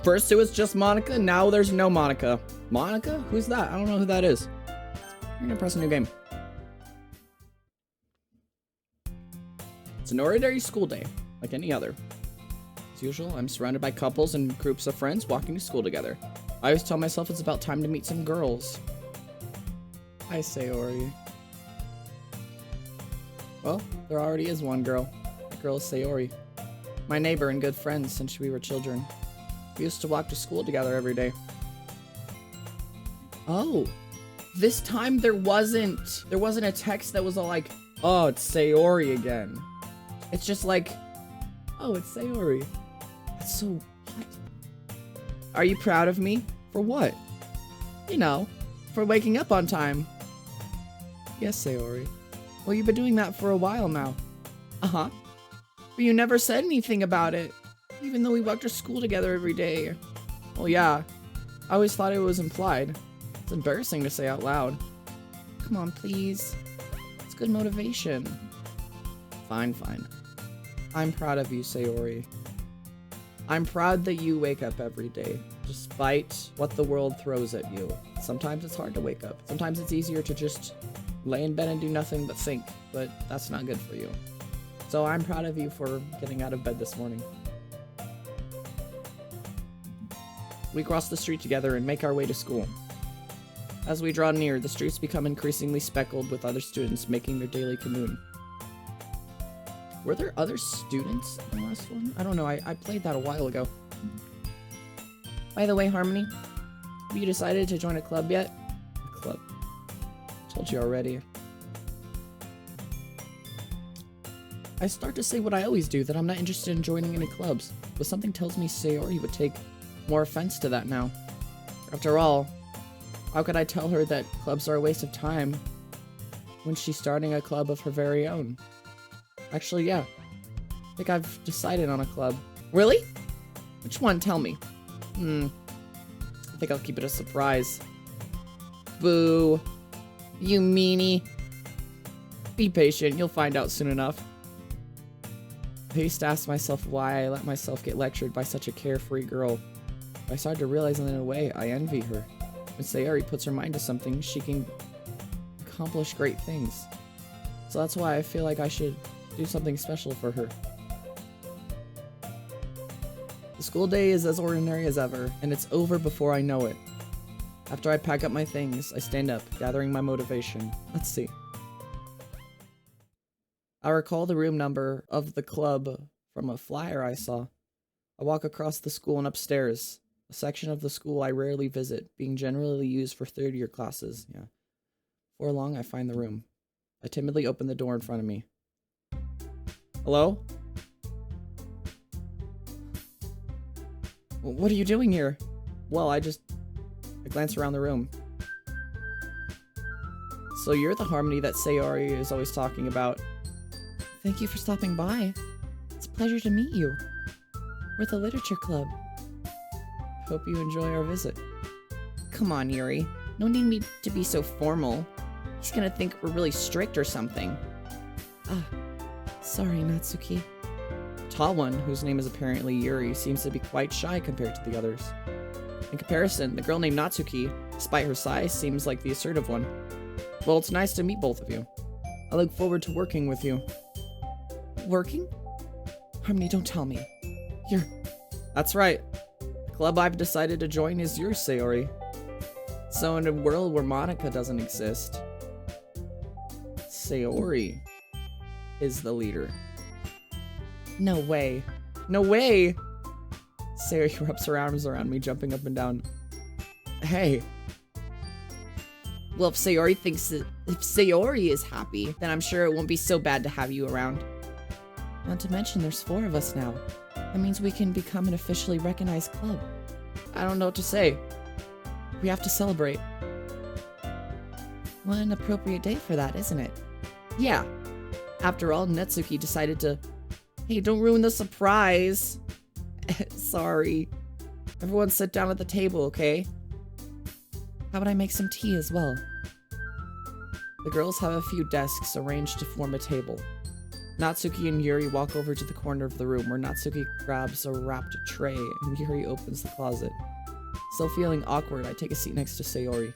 First it was just Monica, now there's no Monica. Monica? Who's that? I don't know who that is. I'm gonna press a new game. It's an ordinary school day, like any other. As usual, I'm surrounded by couples and groups of friends walking to school together. I always tell myself it's about time to meet some girls. Hi, Sayori. Well, there already is one girl. That girl is Sayori. My neighbor and good friend since we were children. We used to walk to school together every day. Oh, this time there wasn't a text that was all like, oh, it's Sayori again. It's just like, oh, it's Sayori. That's so what? Are you proud of me? For what? You know, for waking up on time. Yes, Sayori. Well, you've been doing that for a while now. Uh-huh. But you never said anything about it. Even though we walked to school together every day. Well, yeah. I always thought it was implied. It's embarrassing to say out loud. Come on, please. It's good motivation. Fine, fine. I'm proud of you, Sayori. I'm proud that you wake up every day, despite what the world throws at you. Sometimes it's hard to wake up. Sometimes it's easier to just lay in bed and do nothing but think, but that's not good for you. So I'm proud of you for getting out of bed this morning. We cross the street together and make our way to school. As we draw near, the streets become increasingly speckled with other students making their daily commute. Were there other students in the last one? I don't know, I played that a while ago. By the way, Harmony, have you decided to join a club yet? A club? Told you already. I start to say what I always do, that I'm not interested in joining any clubs, but something tells me Sayori would take more offense to that now. After all, how could I tell her that clubs are a waste of time when she's starting a club of her very own? Actually, yeah. I think I've decided on a club. Really? Which one? Tell me. I think I'll keep it a surprise. Boo. You meanie. Be patient, you'll find out soon enough. I used to ask myself why I let myself get lectured by such a carefree girl. I started to realize that in a way, I envy her. When Sayori puts her mind to something, she can accomplish great things. So that's why I feel like I should do something special for her. The school day is as ordinary as ever, and it's over before I know it. After I pack up my things, I stand up, gathering my motivation. Let's see. I recall the room number of the club from a flyer I saw. I walk across the school and upstairs, a section of the school I rarely visit, being generally used for third-year classes. Yeah. Before long, I find the room. I timidly open the door in front of me. Hello? What are you doing here? Well, I glance around the room. So you're the Harmony that Sayori is always talking about. Thank you for stopping by. It's a pleasure to meet you. We're the literature club. Hope you enjoy our visit. Come on, Yuri. No need me to be so formal. He's gonna think we're really strict or something. Ah, sorry, Natsuki. Tall one, whose name is apparently Yuri, seems to be quite shy compared to the others. In comparison, the girl named Natsuki, despite her size, seems like the assertive one. Well, it's nice to meet both of you. I look forward to working with you. Working? Harmony, don't tell me. That's right. The club I've decided to join is yours, Sayori. So in a world where Monica doesn't exist, Sayori is the leader. No way. No way! Sayori wraps her arms around me, jumping up and down. Hey. Well, if Sayori is happy, then I'm sure it won't be so bad to have you around. Not to mention, there's 4 of us now. That means we can become an officially recognized club. I don't know what to say. We have to celebrate. What an appropriate day for that, isn't it? Yeah. After all, Natsuki decided to... Hey, don't ruin the surprise. Sorry. Everyone sit down at the table, okay? How about I make some tea as well? The girls have a few desks arranged to form a table. Natsuki and Yuri walk over to the corner of the room where Natsuki grabs a wrapped tray and Yuri opens the closet. Still feeling awkward, I take a seat next to Sayori.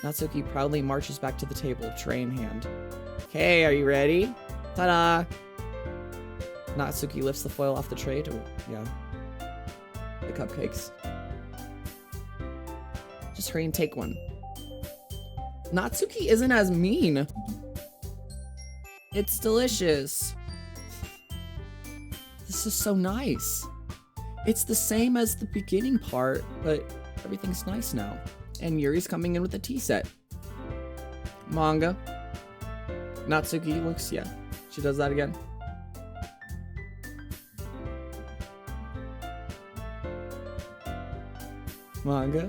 Natsuki proudly marches back to the table, tray in hand. Okay, are you ready? Ta-da! Natsuki lifts the foil off the tray to, the cupcakes. Just hurry and take one. Natsuki isn't as mean. It's delicious. This is so nice. It's the same as the beginning part, but everything's nice now. And Yuri's coming in with a tea set. Manga. Natsuki looks, she does that again. Manga.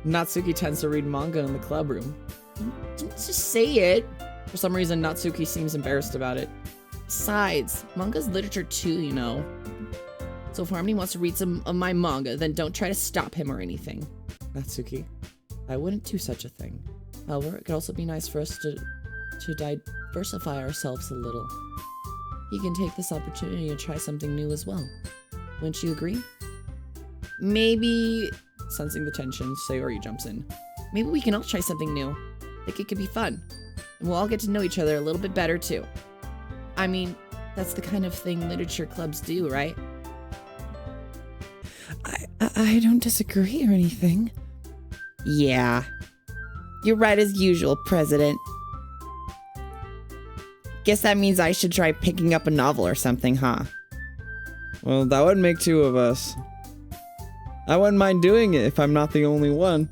Natsuki tends to read manga in the club room. Don't just say it. For some reason, Natsuki seems embarrassed about it. Besides, manga's literature too, you know. So if Harmony wants to read some of my manga, then don't try to stop him or anything. Natsuki, I wouldn't do such a thing. However, it could also be nice for us to diversify ourselves a little. You can take this opportunity to try something new as well. Wouldn't you agree? Maybe... Sensing the tension, Sayori jumps in. Maybe we can all try something new. I think it could be fun. And we'll all get to know each other a little bit better, too. I mean, that's the kind of thing literature clubs do, right? I don't disagree or anything. Yeah. You're right as usual, President. Guess that means I should try picking up a novel or something, huh? Well, that would make two of us. I wouldn't mind doing it if I'm not the only one.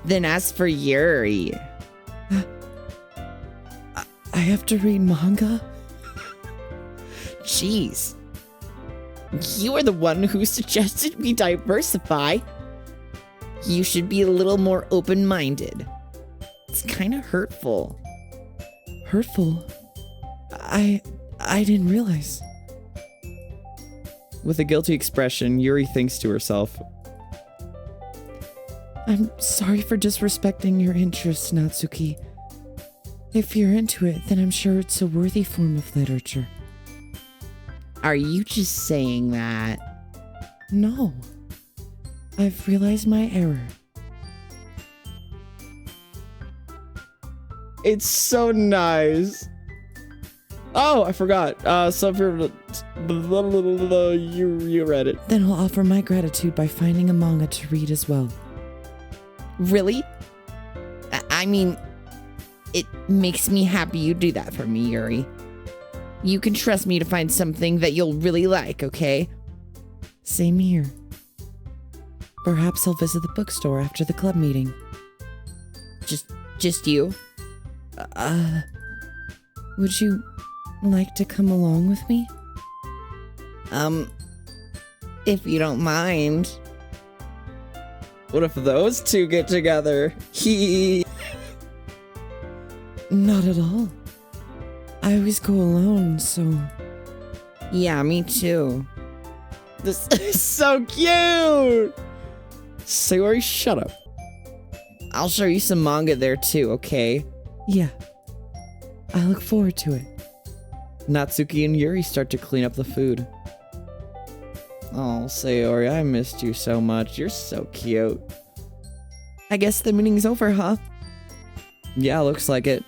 Then as for Yuri... I have to read manga? Jeez. You are the one who suggested we diversify. You should be a little more open-minded. It's kind of hurtful. Hurtful? I didn't realize. With a guilty expression, Yuri thinks to herself, I'm sorry for disrespecting your interests, Natsuki. If you're into it, then I'm sure it's a worthy form of literature. Are you just saying that? No. I've realized my error. it's so nice. Oh, I forgot. So if you're, you read it. Then I'll offer my gratitude by finding a manga to read as well. Really? I mean, it makes me happy you do that for me, Yuri. You can trust me to find something that you'll really like, okay? Same here. Perhaps I'll visit the bookstore after the club meeting. Just you? Would you like to come along with me? If you don't mind. What if those two get together? Not at all. I always go alone, so... Yeah, me too. This is so cute! Sayori, shut up. I'll show you some manga there too, okay? Yeah. I look forward to it. Natsuki and Yuri start to clean up the food. Oh, Sayori, I missed you so much. You're so cute. I guess the meeting's over, huh? Yeah, looks like it.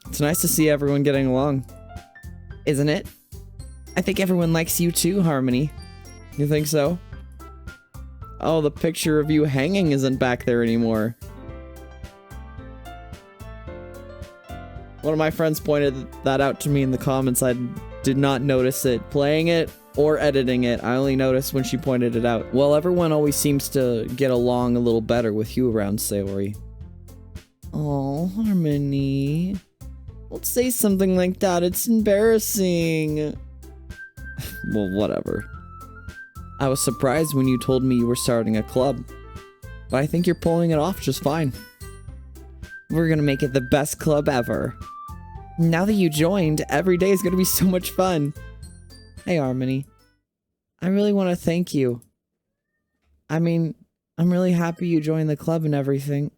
It's nice to see everyone getting along. Isn't it? I think everyone likes you too, Harmony. You think so? Oh, the picture of you hanging isn't back there anymore. One of my friends pointed that out to me in the comments. I did not notice it playing it or editing it. I only noticed when she pointed it out. Well, everyone always seems to get along a little better with you around, Sayori. Oh, Harmony. Don't say something like that. It's embarrassing. Well, whatever. I was surprised when you told me you were starting a club, but I think you're pulling it off just fine. We're gonna make it the best club ever. Now that you joined, every day is gonna be so much fun. Hey, Harmony. I really want to thank you. I mean, I'm really happy you joined the club and everything.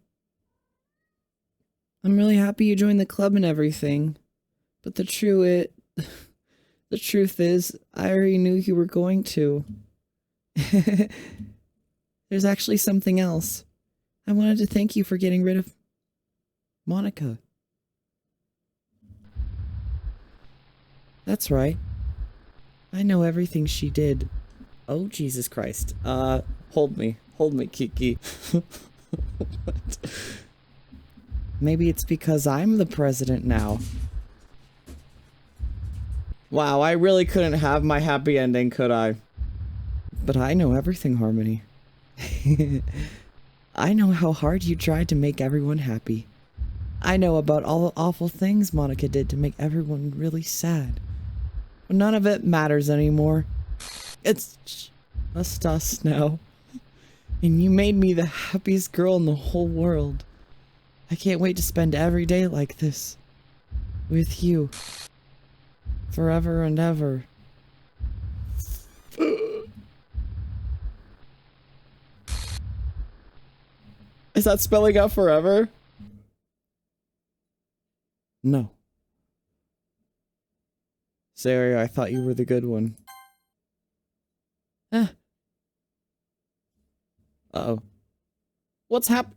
But the truth is, I already knew you were going to. There's actually something else. I wanted to thank you for getting rid of Monica. That's right. I know everything she did. Oh, Jesus Christ. Hold me, Kiki. What? Maybe it's because I'm the president now. Wow, I really couldn't have my happy ending, could I? But I know everything, Harmony. I know how hard you tried to make everyone happy. I know about all the awful things Monica did to make everyone really sad. But none of it matters anymore. It's just us now. And you made me the happiest girl in the whole world. I can't wait to spend every day like this. With you. Forever and ever. Is that spelling out forever? No. Saria, I thought you were the good one. Uh-oh. What's hap-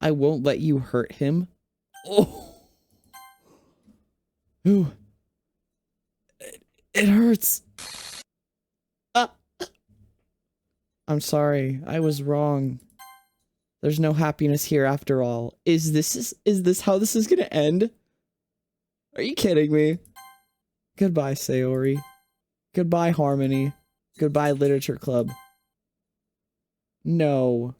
I won't let you hurt him. Oh. Ooh. It hurts. I'm sorry. I was wrong. There's no happiness here after all. Is this how this is gonna end? Are you kidding me? Goodbye, Sayori. Goodbye, Harmony. Goodbye, Literature Club. No.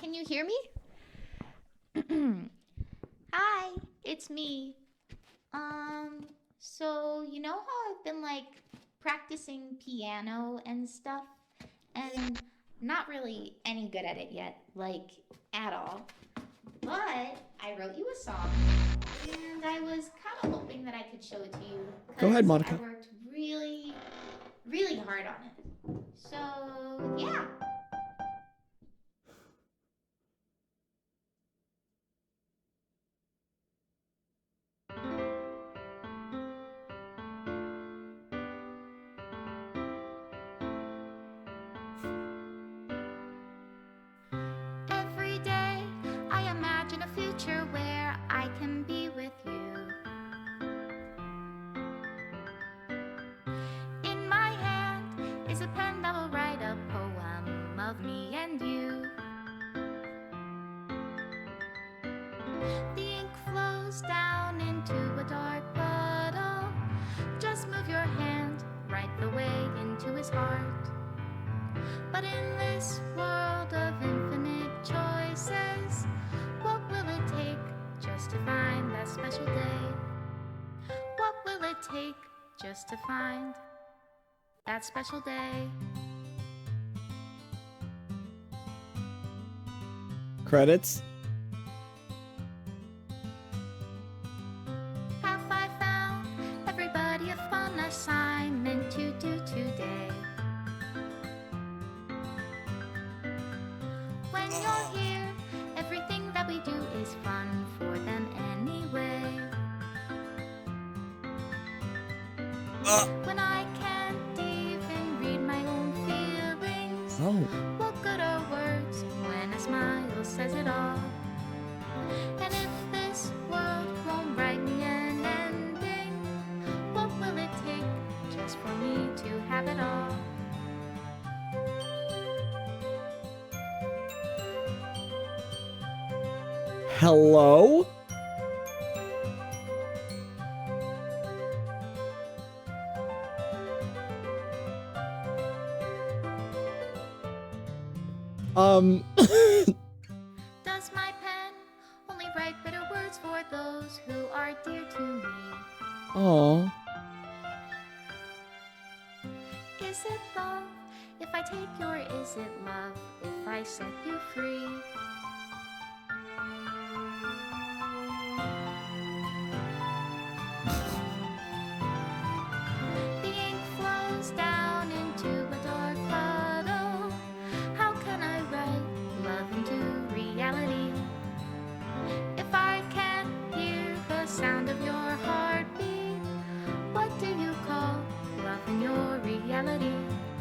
Can you hear me? Hi, it's me. So you know how I've been like practicing piano and stuff, and not really any good at it yet, like at all. But I wrote you a song, and I was kind of hoping that I could show it to you. Go ahead, 'Cause Monica. I worked really, really hard on it. So yeah. Every day I imagine a future where I can be with you. In my hand is a pen that will write a poem of me and you. The ink flows down into a dark puddle. Just move your hand right the way into his heart. But in this world of infinite choices, what will it take just to find that special day? What will it take just to find that special day? Credits? Have I found everybody a fun assignment to do today? When you're here, everything that we do is fun for them anyway. When I can't even read my own feelings, Oh. what good are words when a smile says it all? And if this world won't write me an ending, what will it take just for me to have it all? Hello? Does my pen only write bitter words for those who are dear to me? Aw. Is it love if I take you, or is it love if I set you free?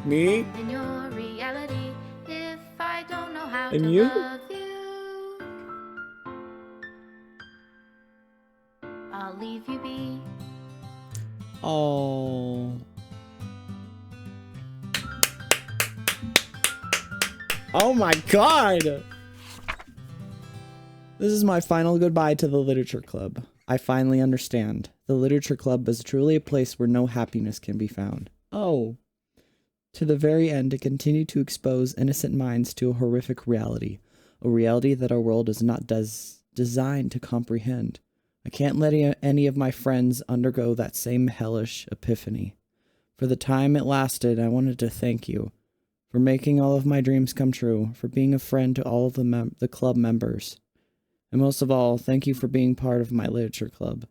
Me? And in your reality, if I don't know how And to you? love you, I'll leave you be. Oh. Oh my god! This is my final goodbye to the Literature Club. I finally understand. The Literature Club is truly a place where no happiness can be found. Oh. To the very end, to continue to expose innocent minds to a horrific reality. A reality that our world is not designed to comprehend. I can't let any of my friends undergo that same hellish epiphany. For the time it lasted, I wanted to thank you. For making all of my dreams come true. For being a friend to all of the club members. And most of all, thank you for being part of my literature club.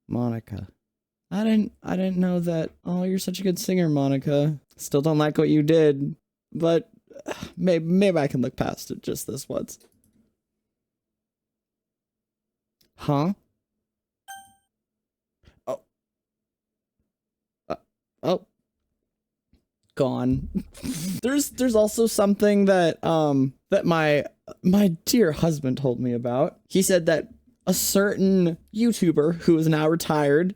Monica. I didn't know that. Oh, you're such a good singer, Monica. Still don't like what you did, but maybe I can look past it just this once. Huh? Oh. Oh. Gone. There's also something that that my dear husband told me about. He said that a certain YouTuber who is now retired,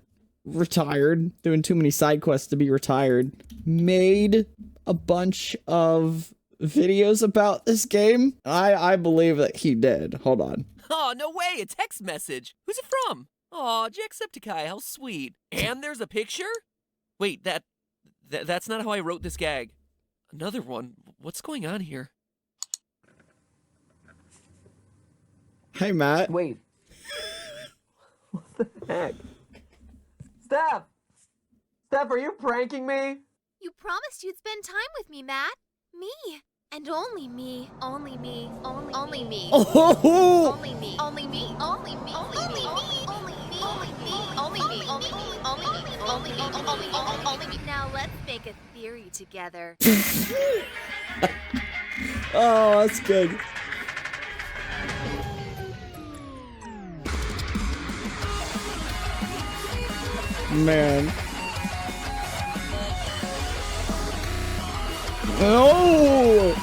doing too many side quests to be retired, made a bunch of videos about this game. I believe that he did. Hold on. Oh, no way, a text message. Who's it from? Aw, Jacksepticeye, how sweet. And there's a picture? Wait, that's not how I wrote this gag. Another one? What's going on here? Hey, Matt. Wait. What the heck? Steph! Steph, are you pranking me? You promised you'd spend time with me, Matt. Me. And only me. Only me. Only me. Oh! Only me. Only me. Only me. Only me. Only me. Only me. Only me. Only me. Only me. Only me. Only me. Now let's make a theory together. Oh, that's good. Man. Oh!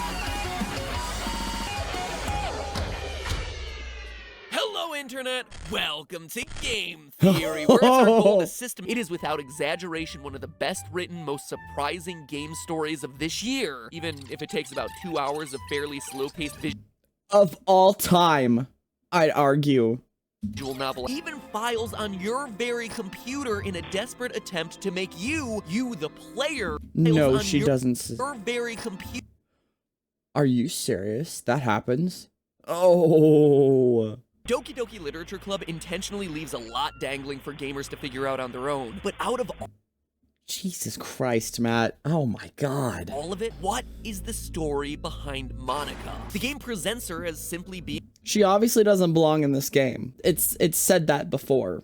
Hello, Internet! Welcome to Game Theory, where it's our goal to system. It is without exaggeration one of the best written, most surprising game stories of this year, even if it takes about 2 hours of fairly slow-paced Of all time, I'd argue. visual novel, even files on your very computer in a desperate attempt to make you the player. No, Files on she doesn't. Your very computer. Are you serious? That happens? Oh. Doki Doki Literature Club intentionally leaves a lot dangling for gamers to figure out on their own, but out of Jesus Christ, Matt. Oh my god. all of it, what is the story behind Monica? The game presents her as simply being She obviously doesn't belong in this game. It's said that before,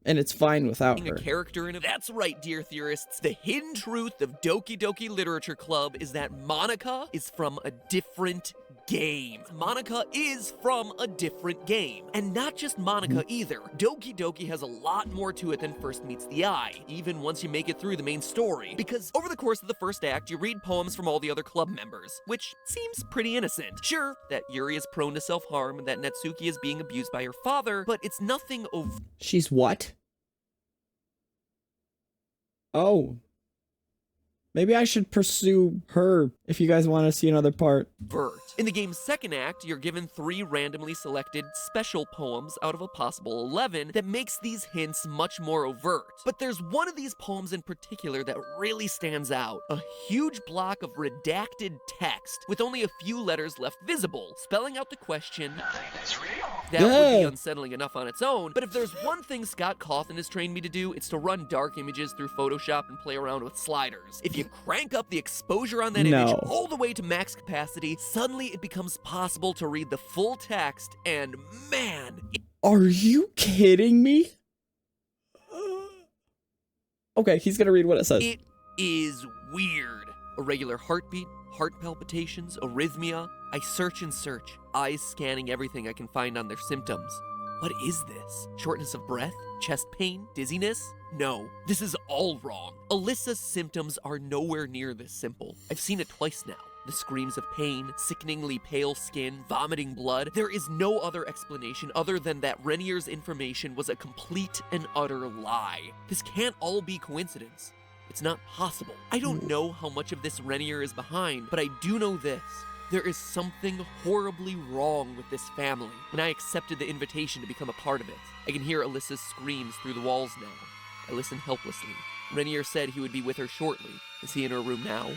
and it's fine without a her. character in it. That's right, dear theorists. The hidden truth of Doki Doki Literature Club is that Monica is from a different game. Monica is from a different game. And not just Monica either. Doki Doki has a lot more to it than first meets the eye, even once you make it through the main story. Because over the course of the first act, you read poems from all the other club members, which seems pretty innocent. Sure, that Yuri is prone to self-harm and that Natsuki is being abused by her father, but it's nothing She's what? Oh. Maybe I should pursue her if you guys want to see another part. overt. In the game's second act, you're given 3 randomly selected special poems out of a possible 11 that makes these hints much more overt. But there's one of these poems in particular that really stands out. A huge block of redacted text with only a few letters left visible, spelling out the question. That would be unsettling enough on its own, but if there's one thing Scott Cawthon has trained me to do, it's to run dark images through Photoshop and play around with sliders. If you crank up the exposure on that image all the way to max capacity, suddenly it becomes possible to read the full text, and man, Are you kidding me? Okay, he's gonna read what it says. it is weird. Irregular heartbeat, heart palpitations, arrhythmia. I search and search, eyes scanning everything I can find on their symptoms. What is this? Shortness of breath? Chest pain? Dizziness? No, this is all wrong. Alyssa's symptoms are nowhere near this simple. I've seen it twice now. The screams of pain, sickeningly pale skin, vomiting blood. There is no other explanation other than that Renier's information was a complete and utter lie. This can't all be coincidence. It's not possible. I don't know how much of this Renier is behind, but I do know this. There is something horribly wrong with this family, and I accepted the invitation to become a part of it. I can hear Alyssa's screams through the walls now. I listen helplessly. Renier said he would be with her shortly. Is he in her room now?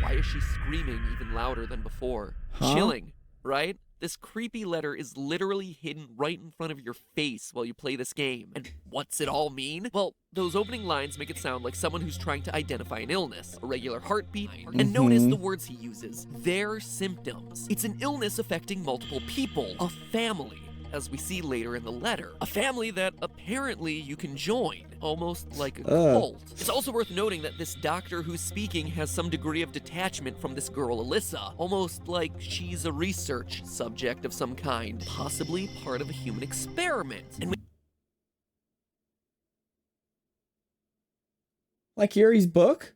Why is she screaming even louder than before? Huh? Chilling, right? This creepy letter is literally hidden right in front of your face while you play this game. And what's it all mean? Well, those opening lines make it sound like someone who's trying to identify an illness, a regular heartbeat, and notice the words he uses. Their symptoms. It's an illness affecting multiple people, a family, as we see later in the letter. A family that apparently you can join, almost like a cult. It's also worth noting that this doctor who's speaking has some degree of detachment from this girl Alyssa, almost like she's a research subject of some kind, possibly part of a human experiment. And Like Yuri's book?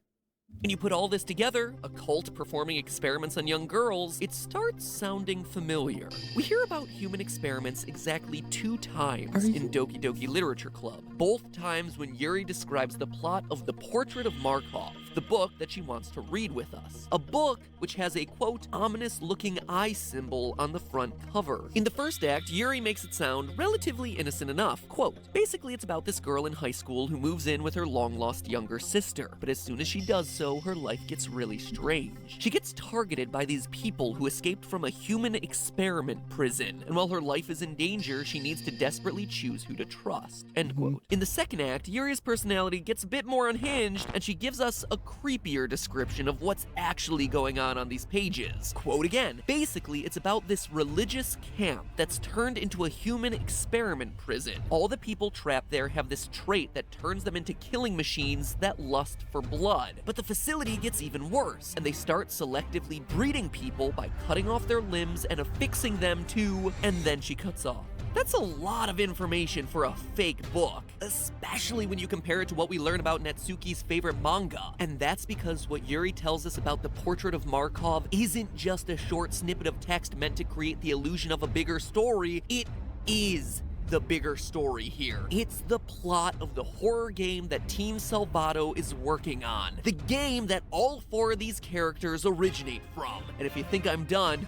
when you put all this together, a cult performing experiments on young girls, it starts sounding familiar. We hear about human experiments exactly 2 times in Doki Doki Literature Club. Both times when Yuri describes the plot of The Portrait of Markov, the book that she wants to read with us. A book which has a, quote, ominous-looking eye symbol on the front cover. In the first act, Yuri makes it sound relatively innocent enough. Quote, basically it's about this girl in high school who moves in with her long-lost younger sister. But as soon as she does so, her life gets really strange. She gets targeted by these people who escaped from a human experiment prison. And while her life is in danger, she needs to desperately choose who to trust. End quote. In the second act, Yuri's personality gets a bit more unhinged, and she gives us a creepier description of what's actually going on these pages. Quote again, basically it's about this religious camp that's turned into a human experiment prison. All the people trapped there have this trait that turns them into killing machines that lust for blood. But the facility gets even worse, and they start selectively breeding people by cutting off their limbs and affixing them to, and then she cuts off. That's a lot of information for a fake book, especially when you compare it to what we learn about Natsuki's favorite manga. And that's because what Yuri tells us about The Portrait of Markov isn't just a short snippet of text meant to create the illusion of a bigger story, it is the bigger story here. It's the plot of the horror game that Team Salvato is working on. The game that all 4 of these characters originate from. And if you think I'm done,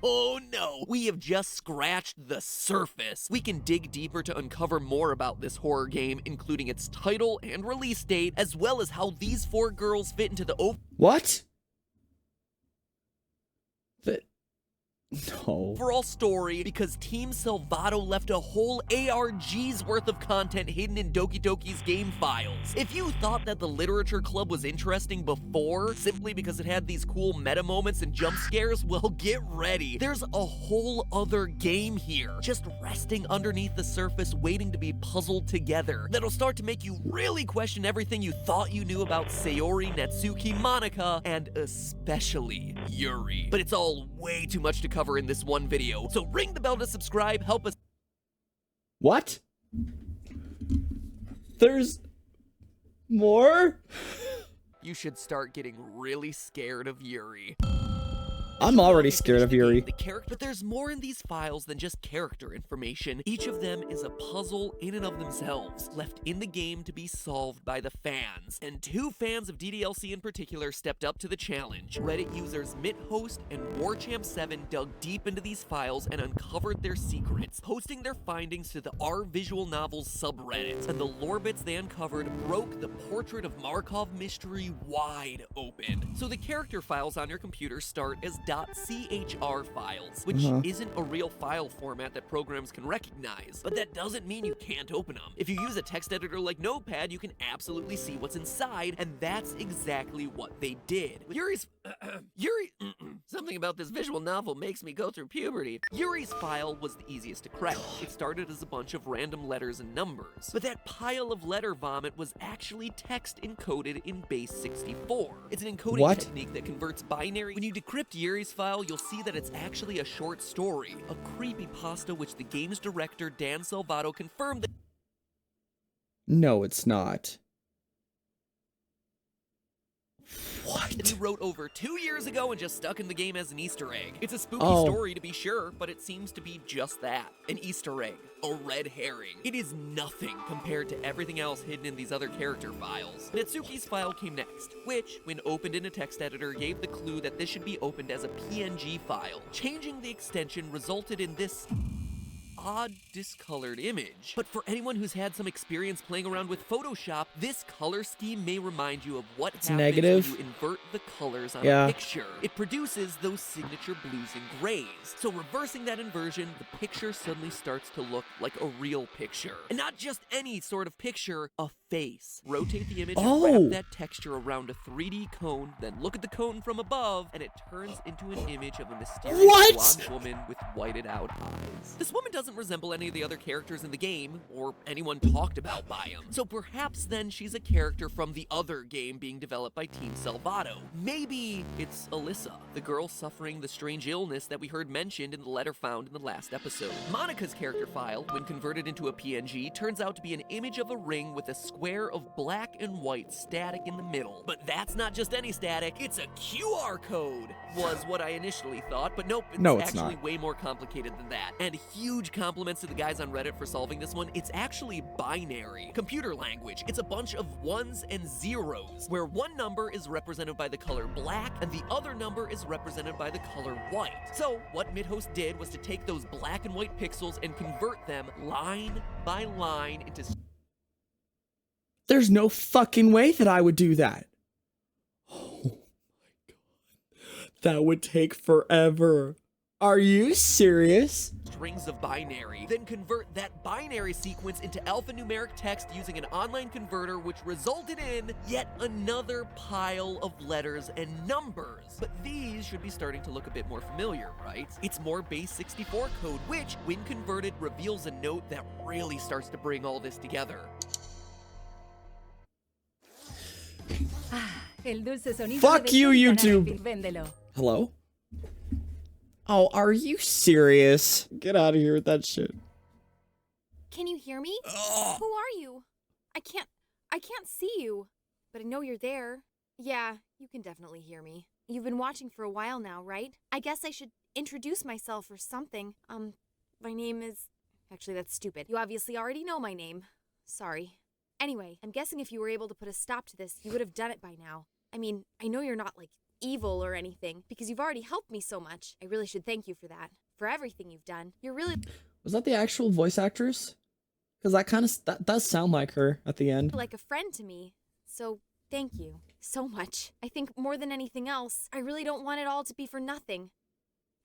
oh no, we have just scratched the surface. We can dig deeper to uncover more about this horror game, including its title and release date, as well as how these 4 girls fit into the What? No. overall story, because Team Salvato left a whole ARG's worth of content hidden in Doki Doki's game files. If you thought that the Literature Club was interesting before, simply because it had these cool meta moments and jump scares, well, get ready. There's a whole other game here, just resting underneath the surface, waiting to be puzzled together. That'll start to make you really question everything you thought you knew about Sayori, Natsuki, Monika, and especially Yuri. But it's all way too much to cover in this one video, so ring the bell to subscribe, help us. What? There's more? You should start getting really scared of Yuri. I'm already scared of Yuri. But there's more in these files than just character information. Each of them is a puzzle in and of themselves, left in the game to be solved by the fans. And 2 fans of DDLC in particular stepped up to the challenge. Reddit users MitHost and WarChamp7 dug deep into these files and uncovered their secrets, posting their findings to the R Visual Novels subreddit. And the lore bits they uncovered broke the Portrait of Markov mystery wide open. So the character files on your computer start as .chr files, which isn't a real file format that programs can recognize, but that doesn't mean you can't open them. If you use a text editor like Notepad, you can absolutely see what's inside, and that's exactly what they did. Yuri's something about this visual novel makes me go through puberty. Yuri's file was the easiest to crack. It started as a bunch of random letters and numbers, but that pile of letter vomit was actually text encoded in base 64. It's an encoding technique that converts binary. When you decrypt Yuri's file, you'll see that it's actually a short story, a creepypasta which the game's director Dan Salvato confirmed that No, it's not. That What? you wrote over 2 years ago and just stuck in the game as an Easter egg. It's a spooky Oh. story to be sure, but it seems to be just that, an Easter egg, a red herring. It is nothing compared to everything else hidden in these other character files. Natsuki's file came next, which, when opened in a text editor, gave the clue that this should be opened as a PNG file. Changing the extension resulted in this odd discolored image. But for anyone who's had some experience playing around with Photoshop, this color scheme may remind you of what happens negative. when you invert the colors on Yeah. a picture. It produces those signature blues and grays. So reversing that inversion, the picture suddenly starts to look like a real picture. And not just any sort of picture, a face. Rotate the image and Oh. wrap that texture around a 3D cone, then look at the cone from above, and it turns into an image of a mysterious What? blonde woman with whited out eyes. This woman doesn't resemble any of the other characters in the game, or anyone talked about by him. So perhaps then she's a character from the other game being developed by Team Salvato. Maybe it's Alyssa, the girl suffering the strange illness that we heard mentioned in the letter found in the last episode. Monica's character file, when converted into a PNG, turns out to be an image of a ring with a square of black and white static in the middle. But that's not just any static, it's a QR code, was what I initially thought, but nope, it's No, it's actually not. way more complicated than that. And huge compliments to the guys on Reddit for solving this one. It's actually binary. Computer language. It's a bunch of ones and zeros, where one number is represented by the color black and the other number is represented by the color white. So what Midhost did was to take those black and white pixels and convert them line by line into There's no fucking way that I would do that. Oh my god. That would take forever. Are you serious? strings of binary, then convert that binary sequence into alphanumeric text using an online converter, which resulted in yet another pile of letters and numbers. But these should be starting to look a bit more familiar, right? It's more base 64 code, which, when converted, reveals a note that really starts to bring all this together. El dulce sonido Fuck de you, Dulce YouTube. Canapé. Véndelo. Hello? Oh, are you serious? Get out of here with that shit. Can you hear me? Who are you? I can't see you, but I know you're there. Yeah, you can definitely hear me. You've been watching for a while now, right? I guess I should introduce myself or something. My name is... Actually, that's stupid. You obviously already know my name. Sorry. Anyway, I'm guessing if you were able to put a stop to this, you would have done it by now. I mean, I know you're not, like, evil or anything, because you've already helped me so much. I really should thank you for that. For everything you've done. You're really... Was that the actual voice actress? Because that does sound like her at the end. like a friend to me. So, thank you so much. I think more than anything else, I really don't want it all to be for nothing.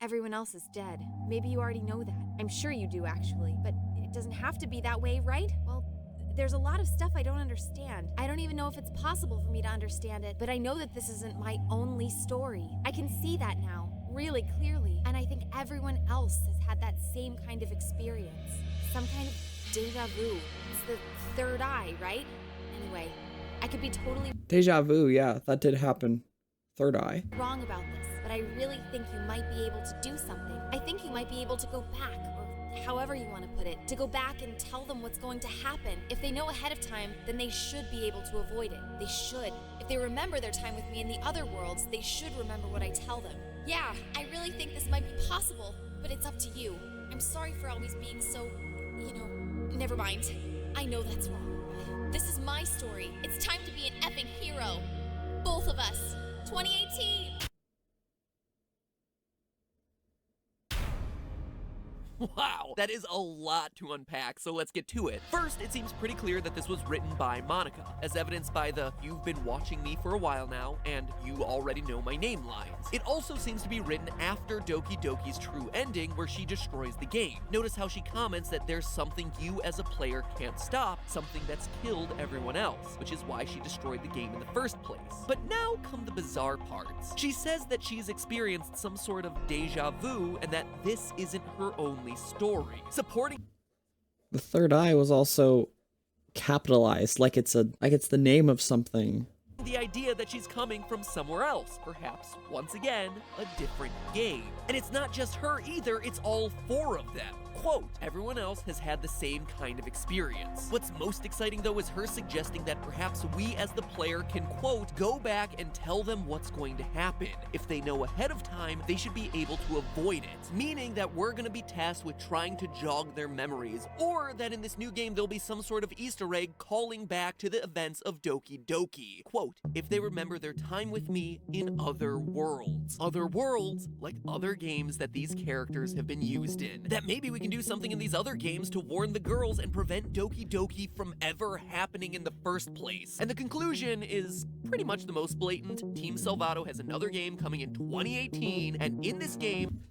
Everyone else is dead. Maybe you already know that. I'm sure you do, actually. But it doesn't have to be that way, right? Well, there's a lot of stuff I don't understand. I don't even know if it's possible for me to understand it, but I know that this isn't my only story. I can see that now, really clearly. And I think everyone else has had that same kind of experience. Some kind of deja vu. It's the third eye, right? Anyway, I could be totally Deja vu, yeah, that did happen. Third eye. wrong about this, but I really think you might be able to do something. I think you might be able to go back, or however you want to put it, to go back and tell them what's going to happen. If they know ahead of time, then they should be able to avoid it. They should. If they remember their time with me in the other worlds, they should remember what I tell them. Yeah, I really think this might be possible, but it's up to you. I'm sorry for always being so, never mind. I know that's wrong. This is my story. It's time to be an epic hero. Both of us. 2018! Wow, that is a lot to unpack, so let's get to it. First, it seems pretty clear that this was written by Monica, as evidenced by the "you've been watching me for a while now" and "you already know my name" lines. It also seems to be written after Doki Doki's true ending, where she destroys the game. Notice how she comments that there's something you as a player can't stop, something that's killed everyone else, which is why she destroyed the game in the first place. But now come the bizarre parts. She says that she's experienced some sort of deja vu and that this isn't her only story. Supporting The third eye was also capitalized, like it's the name of something. the idea that she's coming from somewhere else, perhaps, once again, a different game. And it's not just her either, it's all four of them. Quote, everyone else has had the same kind of experience. What's most exciting though is her suggesting that perhaps we as the player can, quote, go back and tell them what's going to happen. If they know ahead of time, they should be able to avoid it. Meaning that we're gonna be tasked with trying to jog their memories, or that in this new game there'll be some sort of Easter egg calling back to the events of Doki Doki. Quote, if they remember their time with me in other worlds. Other worlds, like other games that these characters have been used in. That maybe we can do something in these other games to warn the girls and prevent Doki Doki from ever happening in the first place. And the conclusion is pretty much the most blatant. Team Salvato has another game coming in 2018, and in this game,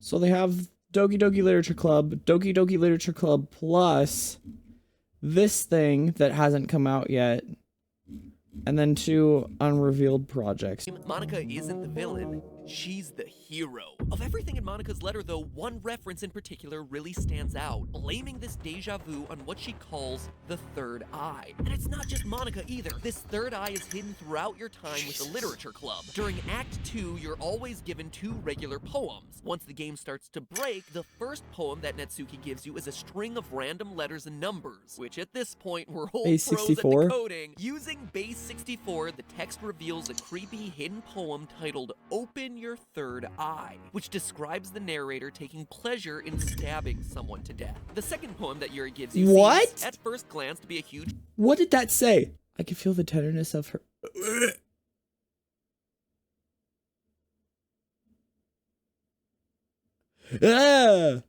So they have Doki Doki Literature Club plus this thing that hasn't come out yet, and then 2 unrevealed projects. Monica isn't the villain, she's the hero. Of everything in Monica's letter though, one reference in particular really stands out, blaming this deja vu on what she calls the third eye. And it's not just Monica either. This third eye is hidden throughout your time with the Literature Club. During Act 2, you're always given 2 regular poems. Once the game starts to break, the first poem that Natsuki gives you is a string of random letters and numbers, which at this point we're old Base pros at 64. decoding. Using Base 64, the text reveals a creepy hidden poem titled Open Your Third Eye, which describes the narrator taking pleasure in stabbing someone to death. The second poem that Yuri gives you What? seems, at first glance, to be a huge What did that say? I could feel the tenderness of her. Ah!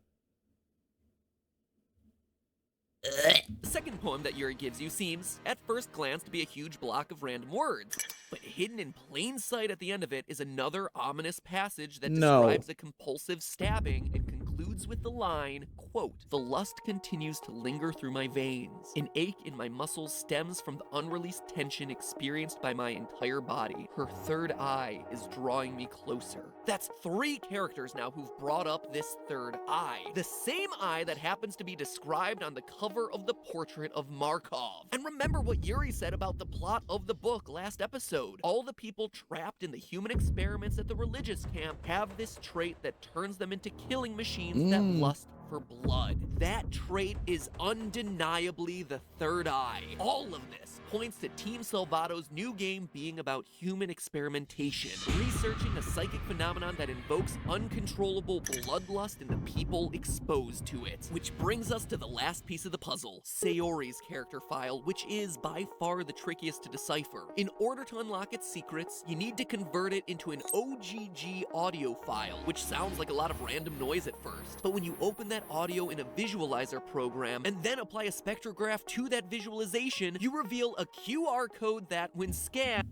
The second poem that Yuri gives you seems, at first glance, to be a huge block of random words. But hidden in plain sight at the end of it is another ominous passage that describes a compulsive stabbing and concludes with the line, quote, the lust continues to linger through my veins. An ache in my muscles stems from the unreleased tension experienced by my entire body. Her third eye is drawing me closer. That's 3 characters now who've brought up this third eye. The same eye that happens to be described on the cover of the portrait of Markov. And remember what Yuri said about the plot of the book last episode. All the people trapped in the human experiments at the religious camp have this trait that turns them into killing machines that lust for blood. That trait is undeniably the third eye. All of this points to Team Salvato's new game being about human experimentation, researching a psychic phenomenon that invokes uncontrollable bloodlust in the people exposed to it. Which brings us to the last piece of the puzzle, Sayori's character file, which is by far the trickiest to decipher. In order to unlock its secrets, you need to convert it into an OGG audio file, which sounds like a lot of random noise at first. But when you open that audio in a visualizer program and then apply a spectrograph to that visualization, you reveal a QR code that, when scanned,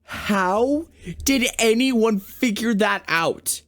How did anyone figure that out?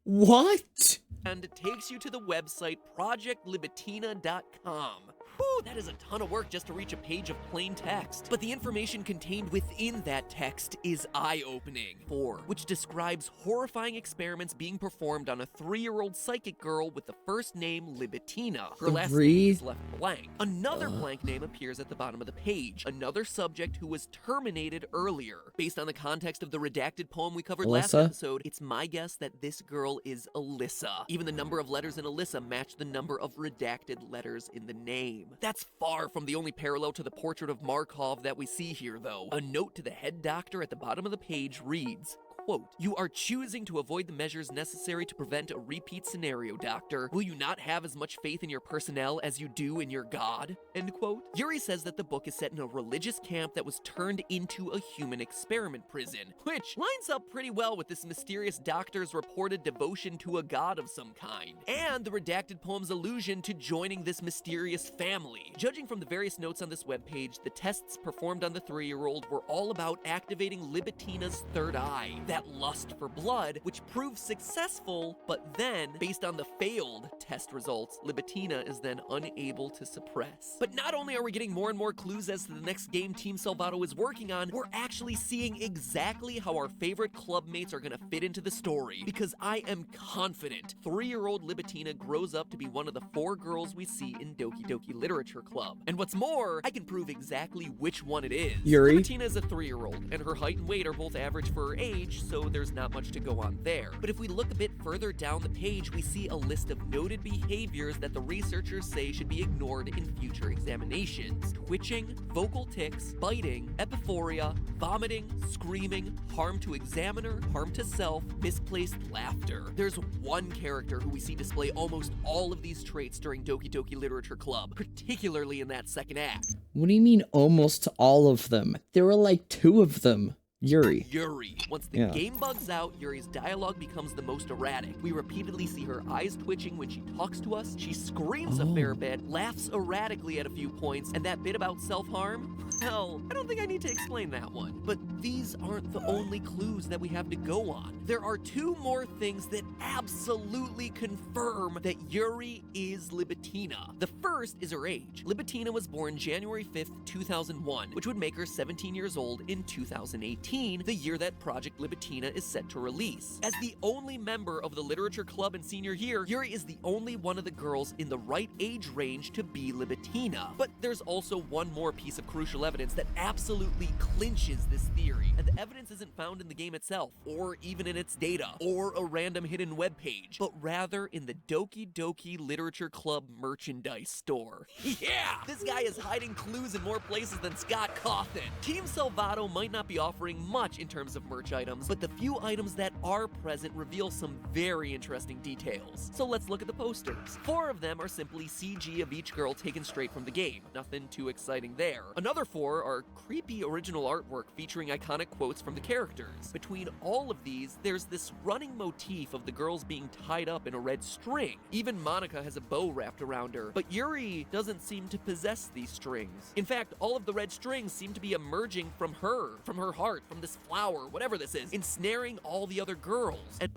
What? and it takes you to the website projectlibitina.com. Whew, that is a ton of work just to reach a page of plain text. But the information contained within that text is eye-opening. 4, which describes horrifying experiments being performed on a 3-year-old psychic girl with the first name Libitina. Her last name is left blank. Another blank name appears at the bottom of the page. Another subject who was terminated earlier. Based on the context of the redacted poem we covered last episode, it's my guess that this girl is Alyssa. Even the number of letters in Alyssa match the number of redacted letters in the name. That's far from the only parallel to the portrait of Markov that we see here, though. A note to the head doctor at the bottom of the page reads, quote, you are choosing to avoid the measures necessary to prevent a repeat scenario, Doctor. Will you not have as much faith in your personnel as you do in your God? End quote. Yuri says that the book is set in a religious camp that was turned into a human experiment prison, which lines up pretty well with this mysterious doctor's reported devotion to a god of some kind, and the redacted poem's allusion to joining this mysterious family. Judging from the various notes on this webpage, the tests performed on the 3-year-old were all about activating Libitina's third eye. that lust for blood, which proves successful, but then, based on the failed test results, Libitina is then unable to suppress. But not only are we getting more and more clues as to the next game Team Salvato is working on, we're actually seeing exactly how our favorite club mates are gonna fit into the story, because I am confident 3-year-old Libitina grows up to be one of the 4 girls we see in Doki Doki Literature Club. And what's more, I can prove exactly which one it is. Yuri? Libitina is a 3-year-old, and her height and weight are both average for her age, so there's not much to go on there. But if we look a bit further down the page, we see a list of noted behaviors that the researchers say should be ignored in future examinations. Twitching, vocal tics, biting, epiphoria, vomiting, screaming, harm to examiner, harm to self, misplaced laughter. There's one character who we see display almost all of these traits during Doki Doki Literature Club, particularly in that second act. What do you mean almost all of them? There were like 2 of them. Yuri. Yuri. Once the game bugs out, Yuri's dialogue becomes the most erratic. We repeatedly see her eyes twitching when she talks to us, she screams a fair bit, laughs erratically at a few points, and that bit about self-harm? Well, I don't think I need to explain that one. But these aren't the only clues that we have to go on. There are 2 more things that absolutely confirm that Yuri is Libitina. The first is her age. Libitina was born January 5th, 2001, which would make her 17 years old in 2018, the year that Project Libitina is set to release. As the only member of the Literature Club in senior year, Yuri is the only one of the girls in the right age range to be Libitina. But there's also one more piece of crucial evidence that absolutely clinches this theory, and the evidence isn't found in the game itself, or even in its data, or a random hidden webpage, but rather in the Doki Doki Literature Club merchandise store. Yeah! This guy is hiding clues in more places than Scott Cawthon. Team Salvato might not be offering much in terms of merch items, but the few items that are present reveal some very interesting details. So let's look at the posters. 4 of them are simply CG of each girl taken straight from the game. Nothing too exciting there. Another 4 are creepy original artwork featuring iconic quotes from the characters. Between all of these, there's this running motif of the girls being tied up in a red string. Even Monica has a bow wrapped around her, but Yuri doesn't seem to possess these strings. In fact, all of the red strings seem to be emerging from her heart, from this flower, whatever this is, ensnaring all the other girls. And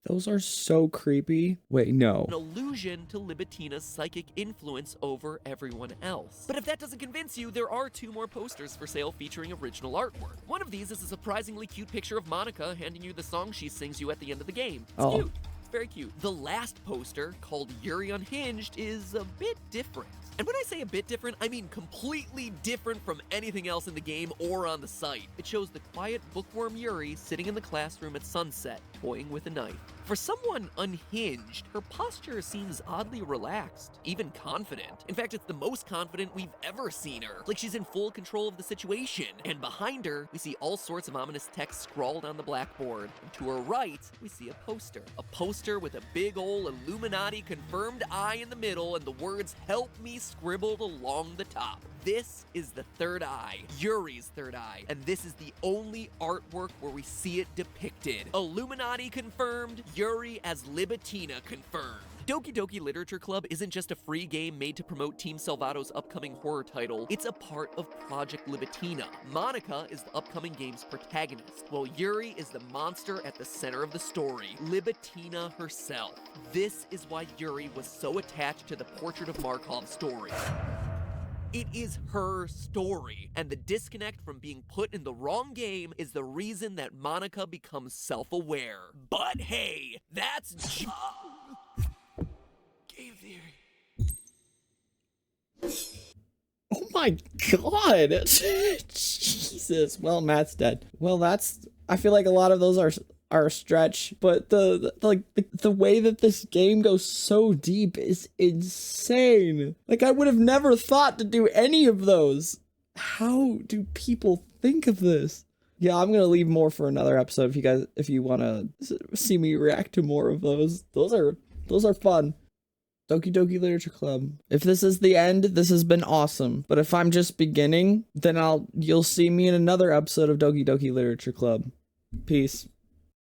Those are so creepy. Wait, no. an allusion to Libitina's psychic influence over everyone else. But if that doesn't convince you, there are 2 more posters for sale featuring original artwork. One of these is a surprisingly cute picture of Monica handing you the song she sings you at the end of the game. It's cute. It's very cute. The last poster, called Yuri Unhinged, is a bit different. And when I say a bit different, I mean completely different from anything else in the game or on the site. It shows the quiet bookworm Yuri sitting in the classroom at sunset, toying with a knife. For someone unhinged, her posture seems oddly relaxed, even confident. In fact, it's the most confident we've ever seen her, like she's in full control of the situation. And behind her, we see all sorts of ominous text scrawled on the blackboard. And to her right, we see a poster. A poster with a big ol' Illuminati confirmed eye in the middle and the words "Help Me" scribbled along the top. This is the third eye, Yuri's third eye, and this is the only artwork where we see it depicted. Illuminati confirmed, Yuri as Libitina confirmed. Doki Doki Literature Club isn't just a free game made to promote Team Salvato's upcoming horror title, it's a part of Project Libitina. Monica is the upcoming game's protagonist, while Yuri is the monster at the center of the story, Libitina herself. This is why Yuri was so attached to the Portrait of Markov story. It is her story, and the disconnect from being put in the wrong game is the reason that Monica becomes self-aware. But hey, that's game theory. Oh my god! Jesus. Well, Matt's dead. Well, I feel like a lot of those are a stretch, but the way that this game goes so deep is insane. Like, I would have never thought to do any of those. How do people think of this? Yeah, I'm gonna leave more for another episode if you want to see me react to more of those. Those are fun. Doki Doki Literature Club. If this is the end, this has been awesome. But if I'm just beginning, then you'll see me in another episode of Doki Doki Literature Club. Peace.